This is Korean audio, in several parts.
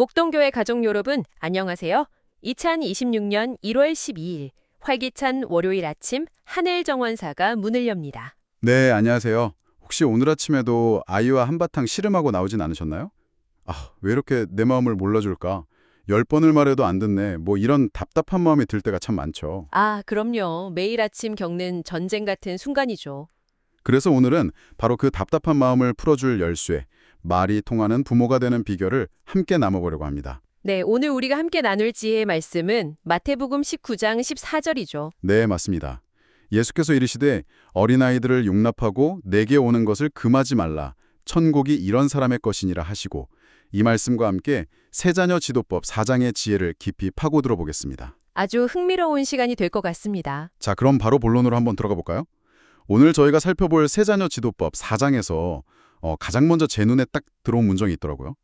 목동교회 가족 여러분, 안녕하세요. 2026년 1월 12일 활기찬 월요일 아침 하늘정원사가 문을 엽니다. 네, 안녕하세요. 혹시 오늘 아침에도 아이와 한바탕 씨름하고 나오진 않으셨나요? 왜 이렇게 내 마음을 몰라줄까? 10번을 말해도 안 듣네. 뭐 이런 답답한 마음이 들 때가 참 많죠. 그럼요. 매일 아침 겪는 전쟁 같은 순간이죠. 그래서 오늘은 바로 그 답답한 마음을 풀어줄 열쇠, 말이 통하는 부모가 되는 비결을 함께 나눠보려고 합니다. 네, 오늘 우리가 함께 나눌 지혜의 말씀은 마태복음 19장 14절이죠. 네, 맞습니다. 예수께서 이르시되 어린아이들을 용납하고 내게 오는 것을 금하지 말라. 천국이 이런 사람의 것이니라 하시고 이 말씀과 함께 세자녀 지도법 4장의 지혜를 깊이 파고들어 보겠습니다. 아주 흥미로운 시간이 될 것 같습니다. 자, 그럼 바로 본론으로 한번 들어가 볼까요? 오늘 저희가 살펴볼 세자녀 지도법 4장에서 가장 먼저 제 눈에 딱 들어온 문장이 있더라고요.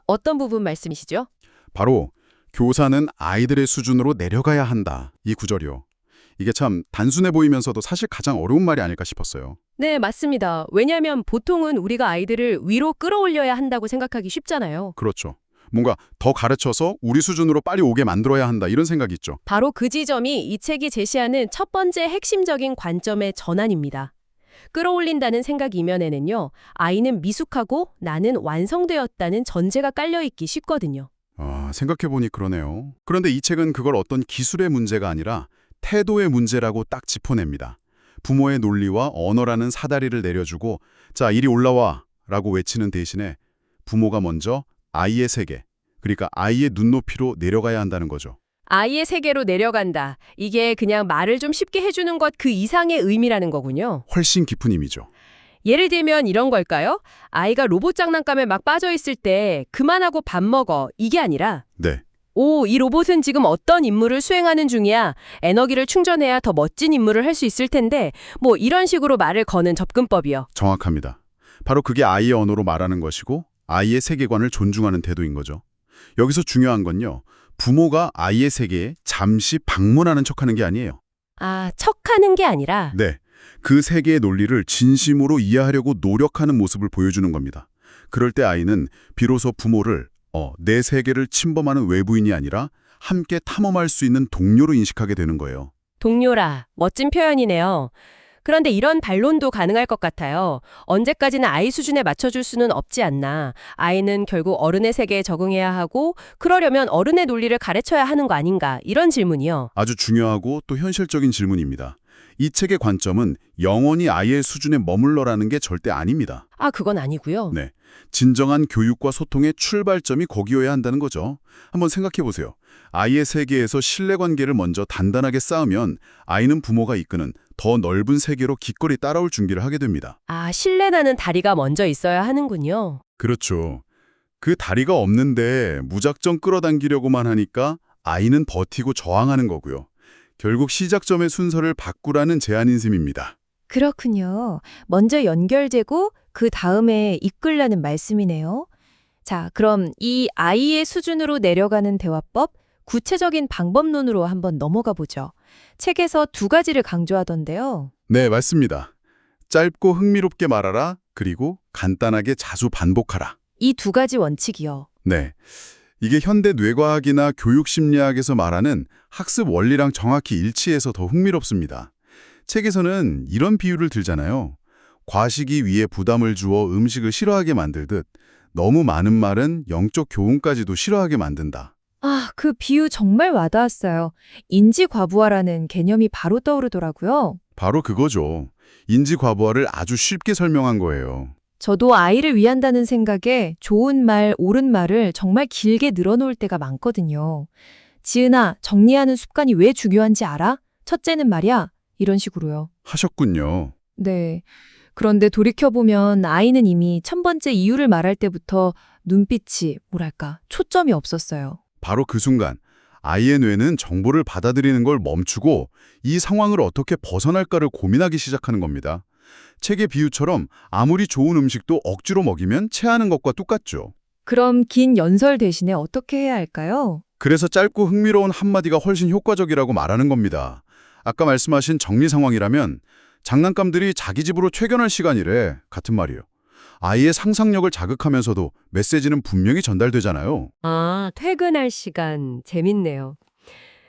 어떤 부분 말씀이시죠? 바로 교사는 아이들의 수준으로 내려가야 한다. 이 구절이요. 이게 참 단순해 보이면서도 사실 가장 어려운 말이 아닐까 싶었어요. 네, 맞습니다. 왜냐하면 보통은 우리가 아이들을 위로 끌어올려야 한다고 생각하기 쉽잖아요. 그렇죠. 뭔가 더 가르쳐서 우리 수준으로 빨리 오게 만들어야 한다 이런 생각이 있죠. 바로 그 지점이 이 책이 제시하는 첫 번째 핵심적인 관점의 전환입니다. 끌어올린다는 생각 이면에는요, 아이는 미숙하고 나는 완성되었다는 전제가 깔려있기 쉽거든요. 생각해보니 그러네요. 그런데 이 책은 그걸 어떤 기술의 문제가 아니라 태도의 문제라고 딱 짚어냅니다. 부모의 논리와 언어라는 사다리를 내려주고 자, 이리 올라와 라고 외치는 대신에 부모가 먼저 아이의 세계, 그러니까 아이의 눈높이로 내려가야 한다는 거죠. 아이의 세계로 내려간다. 이게 그냥 말을 좀 쉽게 해주는 것 그 이상의 의미라는 거군요. 훨씬 깊은 의미죠. 예를 들면 이런 걸까요? 아이가 로봇 장난감에 막 빠져있을 때 그만하고 밥 먹어. 이게 아니라 네, 이 로봇은 지금 어떤 임무를 수행하는 중이야. 에너지를 충전해야 더 멋진 임무를 할 수 있을 텐데 뭐 이런 식으로 말을 거는 접근법이요. 정확합니다. 바로 그게 아이의 언어로 말하는 것이고 아이의 세계관을 존중하는 태도인 거죠. 여기서 중요한 건요. 부모가 아이의 세계에 잠시 방문하는 척하는 게 아니에요. 척하는 게 아니라 네, 그 세계의 논리를 진심으로 이해하려고 노력하는 모습을 보여주는 겁니다. 그럴 때 아이는 비로소 부모를 내 세계를 침범하는 외부인이 아니라 함께 탐험할 수 있는 동료로 인식하게 되는 거예요. 동료라. 멋진 표현이네요. 그런데 이런 반론도 가능할 것 같아요. 언제까지나 아이 수준에 맞춰줄 수는 없지 않나. 아이는 결국 어른의 세계에 적응해야 하고 그러려면 어른의 논리를 가르쳐야 하는 거 아닌가. 이런 질문이요. 아주 중요하고 또 현실적인 질문입니다. 이 책의 관점은 영원히 아이의 수준에 머물러라는 게 절대 아닙니다. 그건 아니고요. 네, 진정한 교육과 소통의 출발점이 거기여야 한다는 거죠. 한번 생각해 보세요. 아이의 세계에서 신뢰관계를 먼저 단단하게 쌓으면 아이는 부모가 이끄는 더 넓은 세계로 기꺼이 따라올 준비를 하게 됩니다. 신뢰나는 다리가 먼저 있어야 하는군요. 그렇죠. 그 다리가 없는데 무작정 끌어당기려고만 하니까 아이는 버티고 저항하는 거고요. 결국 시작점의 순서를 바꾸라는 제안인 셈입니다. 그렇군요. 먼저 연결되고 그 다음에 이끌라는 말씀이네요. 자, 그럼 이 아이의 수준으로 내려가는 대화법, 구체적인 방법론으로 한번 넘어가 보죠. 책에서 두 가지를 강조하던데요. 네, 맞습니다. 짧고 흥미롭게 말하라, 그리고 간단하게 자주 반복하라. 이 두 가지 원칙이요. 네, 이게 현대 뇌과학이나 교육심리학에서 말하는 학습 원리랑 정확히 일치해서 더 흥미롭습니다. 책에서는 이런 비유를 들잖아요. 과식이 위에 부담을 주어 음식을 싫어하게 만들듯 너무 많은 말은 영적 교훈까지도 싫어하게 만든다. 그 비유 정말 와닿았어요. 인지과부하라는 개념이 바로 떠오르더라고요. 바로 그거죠. 인지과부하를 아주 쉽게 설명한 거예요. 저도 아이를 위한다는 생각에 좋은 말, 옳은 말을 정말 길게 늘어놓을 때가 많거든요. 지은아, 정리하는 습관이 왜 중요한지 알아? 첫째는 말이야. 이런 식으로요. 하셨군요. 네. 그런데 돌이켜보면 아이는 이미 첫 번째 이유를 말할 때부터 눈빛이, 초점이 없었어요. 바로 그 순간 아이의 뇌는 정보를 받아들이는 걸 멈추고 이 상황을 어떻게 벗어날까를 고민하기 시작하는 겁니다. 책의 비유처럼 아무리 좋은 음식도 억지로 먹이면 체하는 것과 똑같죠. 그럼 긴 연설 대신에 어떻게 해야 할까요? 그래서 짧고 흥미로운 한마디가 훨씬 효과적이라고 말하는 겁니다. 아까 말씀하신 정리 상황이라면 장난감들이 자기 집으로 퇴근할 시간이래 같은 말이에요. 아이의 상상력을 자극하면서도 메시지는 분명히 전달되잖아요. 아, 퇴근할 시간 재밌네요.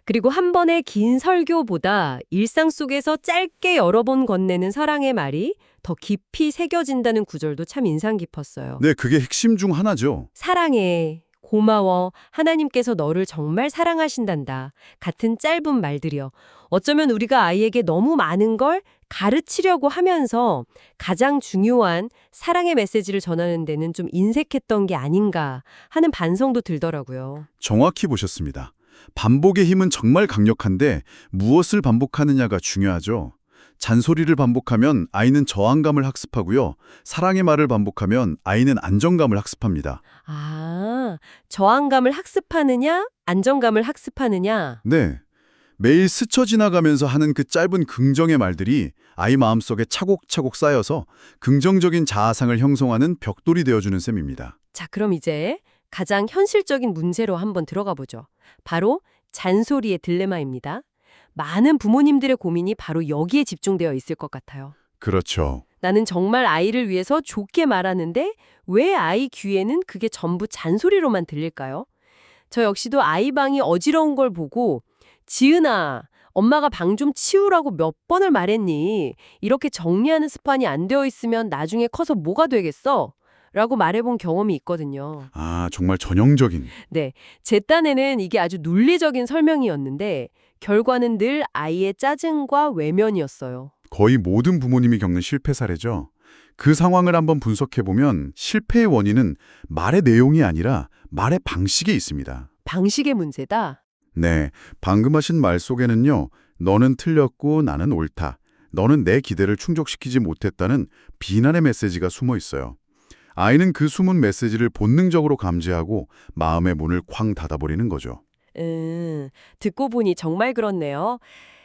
그리고 한 번의 긴 설교보다 일상 속에서 짧게 여러 번 건네는 사랑의 말이 더 깊이 새겨진다는 구절도 참 인상 깊었어요. 네, 그게 핵심 중 하나죠. 사랑해, 고마워, 하나님께서 너를 정말 사랑하신단다. 같은 짧은 말들이요. 어쩌면 우리가 아이에게 너무 많은 걸 가르치려고 하면서 가장 중요한 사랑의 메시지를 전하는 데는 좀 인색했던 게 아닌가 하는 반성도 들더라고요. 정확히 보셨습니다. 반복의 힘은 정말 강력한데 무엇을 반복하느냐가 중요하죠. 잔소리를 반복하면 아이는 저항감을 학습하고요. 사랑의 말을 반복하면 아이는 안정감을 학습합니다. 아, 저항감을 학습하느냐, 안정감을 학습하느냐. 네. 매일 스쳐 지나가면서 하는 그 짧은 긍정의 말들이 아이 마음속에 차곡차곡 쌓여서 긍정적인 자아상을 형성하는 벽돌이 되어주는 셈입니다. 자, 그럼 이제 가장 현실적인 문제로 한번 들어가 보죠. 바로 잔소리의 딜레마입니다. 많은 부모님들의 고민이 바로 여기에 집중되어 있을 것 같아요. 그렇죠. 나는 정말 아이를 위해서 좋게 말하는데 왜 아이 귀에는 그게 전부 잔소리로만 들릴까요? 저 역시도 아이 방이 어지러운 걸 보고 지은아, 엄마가 방 좀 치우라고 몇 번을 말했니? 이렇게 정리하는 습관이 안 되어 있으면 나중에 커서 뭐가 되겠어? 라고 말해본 경험이 있거든요. 아, 정말 전형적인. 네, 제 딴에는 이게 아주 논리적인 설명이었는데 결과는 늘 아이의 짜증과 외면이었어요. 거의 모든 부모님이 겪는 실패 사례죠. 그 상황을 한번 분석해보면 실패의 원인은 말의 내용이 아니라 말의 방식에 있습니다. 방식의 문제다. 네, 방금 하신 말 속에는요. 너는 틀렸고 나는 옳다. 너는 내 기대를 충족시키지 못했다는 비난의 메시지가 숨어 있어요. 아이는 그 숨은 메시지를 본능적으로 감지하고 마음의 문을 쾅 닫아버리는 거죠. 듣고 보니 정말 그렇네요.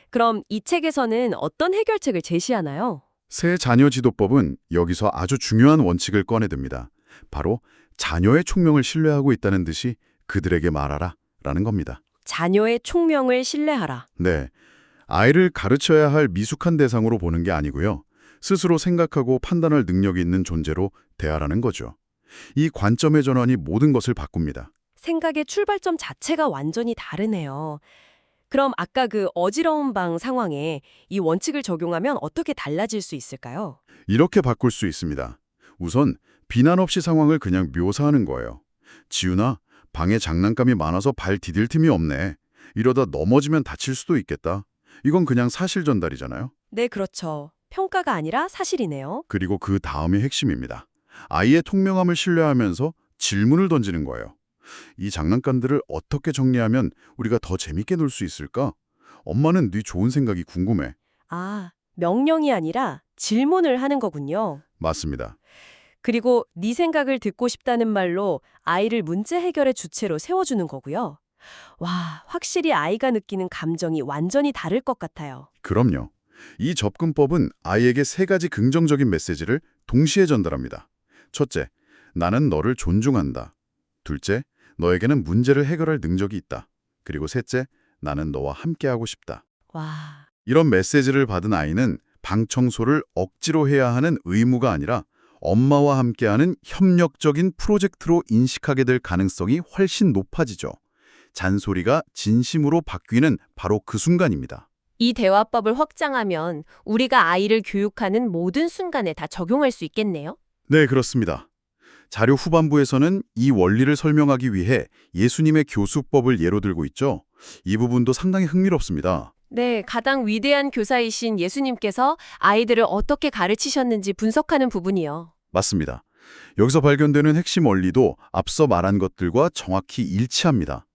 그럼 이 책에서는 어떤 해결책을 제시하나요? 새 자녀 지도법은 여기서 아주 중요한 원칙을 꺼내듭니다. 바로 자녀의 총명을 신뢰하고 있다는 듯이 그들에게 말하라 라는 겁니다. 자녀의 총명을 신뢰하라. 네, 아이를 가르쳐야 할 미숙한 대상으로 보는 게 아니고요. 스스로 생각하고 판단할 능력이 있는 존재로 대하라는 거죠. 이 관점의 전환이 모든 것을 바꿉니다. 생각의 출발점 자체가 완전히 다르네요. 그럼 아까 그 어지러운 방 상황에 이 원칙을 적용하면 어떻게 달라질 수 있을까요? 이렇게 바꿀 수 있습니다. 우선 비난 없이 상황을 그냥 묘사하는 거예요. 지훈아, 방에 장난감이 많아서 발 디딜 틈이 없네. 이러다 넘어지면 다칠 수도 있겠다. 이건 그냥 사실 전달이잖아요. 네, 그렇죠. 평가가 아니라 사실이네요. 그리고 그 다음이 핵심입니다. 아이의 통명함을 신뢰하면서 질문을 던지는 거예요. 이 장난감들을 어떻게 정리하면 우리가 더 재밌게 놀 수 있을까? 엄마는 네 좋은 생각이 궁금해. 아, 명령이 아니라 질문을 하는 거군요. 맞습니다. 그리고 네 생각을 듣고 싶다는 말로 아이를 문제 해결의 주체로 세워주는 거고요. 와, 확실히 아이가 느끼는 감정이 완전히 다를 것 같아요. 그럼요. 이 접근법은 아이에게 세 가지 긍정적인 메시지를 동시에 전달합니다. 첫째, 나는 너를 존중한다. 둘째, 너에게는 문제를 해결할 능력이 있다. 그리고 셋째, 나는 너와 함께하고 싶다. 와, 이런 메시지를 받은 아이는 방 청소를 억지로 해야 하는 의무가 아니라 엄마와 함께하는 협력적인 프로젝트로 인식하게 될 가능성이 훨씬 높아지죠. 잔소리가 진심으로 바뀌는 바로 그 순간입니다. 이 대화법을 확장하면 우리가 아이를 교육하는 모든 순간에 다 적용할 수 있겠네요? 네, 그렇습니다. 자료 후반부에서는 이 원리를 설명하기 위해 예수님의 교수법을 예로 들고 있죠. 이 부분도 상당히 흥미롭습니다. 네, 가장 위대한 교사이신 예수님께서 아이들을 어떻게 가르치셨는지 분석하는 부분이요. 맞습니다. 여기서 발견되는 핵심 원리도 앞서 말한 것들과 정확히 일치합니다.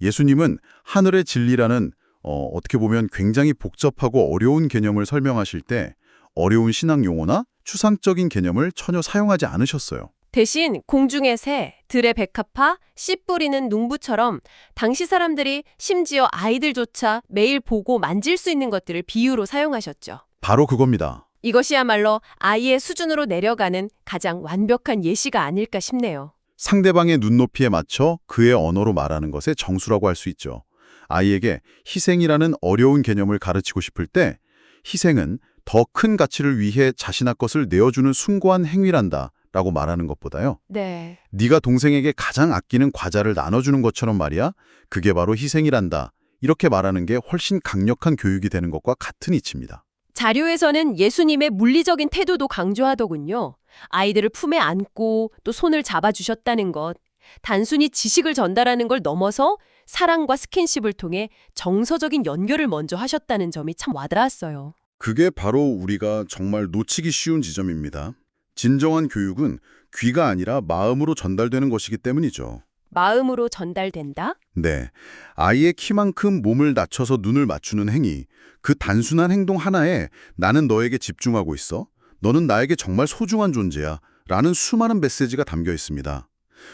예수님은 하늘의 진리라는 어떻게 보면 굉장히 복잡하고 어려운 개념을 설명하실 때 어려운 신앙 용어나 추상적인 개념을 전혀 사용하지 않으셨어요. 대신 공중의 새, 들의 백합화, 씨 뿌리는 농부처럼 당시 사람들이 심지어 아이들조차 매일 보고 만질 수 있는 것들을 비유로 사용하셨죠. 바로 그겁니다. 이것이야말로 아이의 수준으로 내려가는 가장 완벽한 예시가 아닐까 싶네요. 상대방의 눈높이에 맞춰 그의 언어로 말하는 것의 정수라고 할 수 있죠. 아이에게 희생이라는 어려운 개념을 가르치고 싶을 때 희생은 더 큰 가치를 위해 자신의 것을 내어주는 숭고한 행위란다 라고 말하는 것보다요. 네. 네가 동생에게 가장 아끼는 과자를 나눠주는 것처럼 말이야. 그게 바로 희생이란다. 이렇게 말하는 게 훨씬 강력한 교육이 되는 것과 같은 이치입니다. 자료에서는 예수님의 물리적인 태도도 강조하더군요. 아이들을 품에 안고 또 손을 잡아주셨다는 것. 단순히 지식을 전달하는 걸 넘어서 사랑과 스킨십을 통해 정서적인 연결을 먼저 하셨다는 점이 참 와닿았어요. 그게 바로 우리가 정말 놓치기 쉬운 지점입니다. 진정한 교육은 귀가 아니라 마음으로 전달되는 것이기 때문이죠. 마음으로 전달된다? 네, 아이의 키만큼 몸을 낮춰서 눈을 맞추는 행위, 그 단순한 행동 하나에 나는 너에게 집중하고 있어, 너는 나에게 정말 소중한 존재야 라는 수많은 메시지가 담겨 있습니다.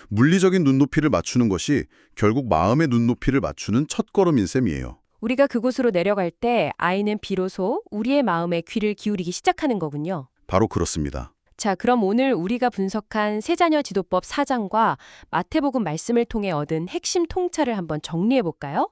물리적인 눈높이를 맞추는 것이 결국 마음의 눈높이를 맞추는 첫걸음인 셈이에요. 우리가 그곳으로 내려갈 때 아이는 비로소 우리의 마음에 귀를 기울이기 시작하는 거군요. 바로 그렇습니다. 자, 그럼 오늘 우리가 분석한 세자녀 지도법 4장과 마태복음 말씀을 통해 얻은 핵심 통찰을 한번 정리해 볼까요?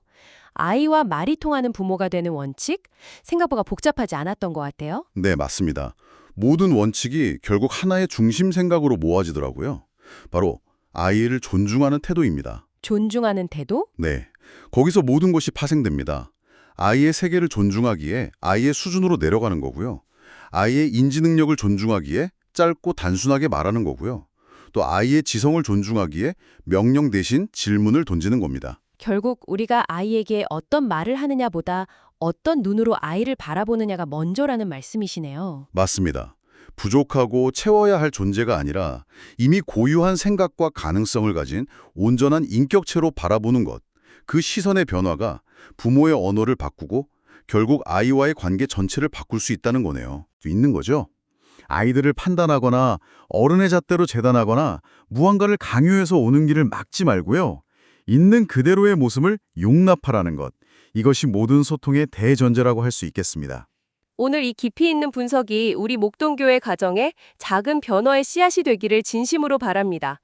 아이와 말이 통하는 부모가 되는 원칙, 생각보다 복잡하지 않았던 것 같아요. 네, 맞습니다. 모든 원칙이 결국 하나의 중심 생각으로 모아지더라고요. 바로 아이를 존중하는 태도입니다. 존중하는 태도? 네, 거기서 모든 것이 파생됩니다. 아이의 세계를 존중하기에 아이의 수준으로 내려가는 거고요. 아이의 인지 능력을 존중하기에 짧고 단순하게 말하는 거고요. 또 아이의 지성을 존중하기에 명령 대신 질문을 던지는 겁니다. 결국 우리가 아이에게 어떤 말을 하느냐보다 어떤 눈으로 아이를 바라보느냐가 먼저라는 말씀이시네요. 맞습니다. 부족하고 채워야 할 존재가 아니라 이미 고유한 생각과 가능성을 가진 온전한 인격체로 바라보는 것. 그 시선의 변화가 부모의 언어를 바꾸고 결국 아이와의 관계 전체를 바꿀 수 있다는 거네요. 있는 거죠? 아이들을 판단하거나 어른의 잣대로 재단하거나 무언가를 강요해서 오는 길을 막지 말고요. 있는 그대로의 모습을 용납하라는 것. 이것이 모든 소통의 대전제라고 할 수 있겠습니다. 오늘 이 깊이 있는 분석이 우리 목동교회 가정에 작은 변화의 씨앗이 되기를 진심으로 바랍니다.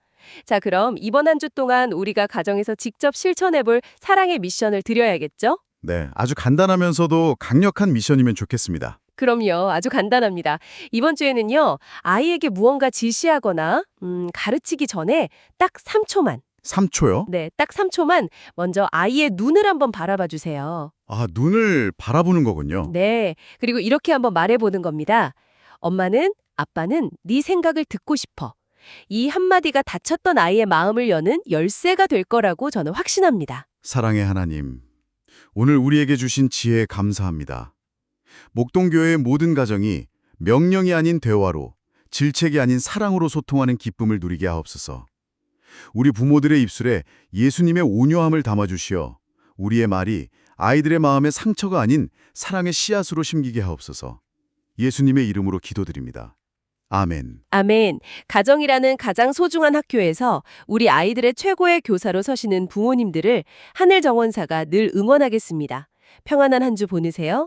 자, 그럼 이번 한 주 동안 우리가 가정에서 직접 실천해볼 사랑의 미션을 드려야겠죠? 네, 아주 간단하면서도 강력한 미션이면 좋겠습니다. 그럼요. 아주 간단합니다. 이번 주에는요. 아이에게 무언가 지시하거나 가르치기 전에 딱 3초만, 3초요? 네, 딱 3초만 먼저 아이의 눈을 한번 바라봐 주세요. 아, 눈을 바라보는 거군요. 네, 그리고 이렇게 한번 말해보는 겁니다. 엄마는, 아빠는 네 생각을 듣고 싶어. 이 한마디가 다쳤던 아이의 마음을 여는 열쇠가 될 거라고 저는 확신합니다. 사랑의 하나님, 오늘 우리에게 주신 지혜에 감사합니다. 목동교회의 모든 가정이 명령이 아닌 대화로, 질책이 아닌 사랑으로 소통하는 기쁨을 누리게 하옵소서. 우리 부모들의 입술에 예수님의 온유함을 담아주시어 우리의 말이 아이들의 마음에 상처가 아닌 사랑의 씨앗으로 심기게 하옵소서. 예수님의 이름으로 기도드립니다. 아멘. 아멘. 가정이라는 가장 소중한 학교에서 우리 아이들의 최고의 교사로 서시는 부모님들을 하늘정원사가 늘 응원하겠습니다. 평안한 한 주 보내세요.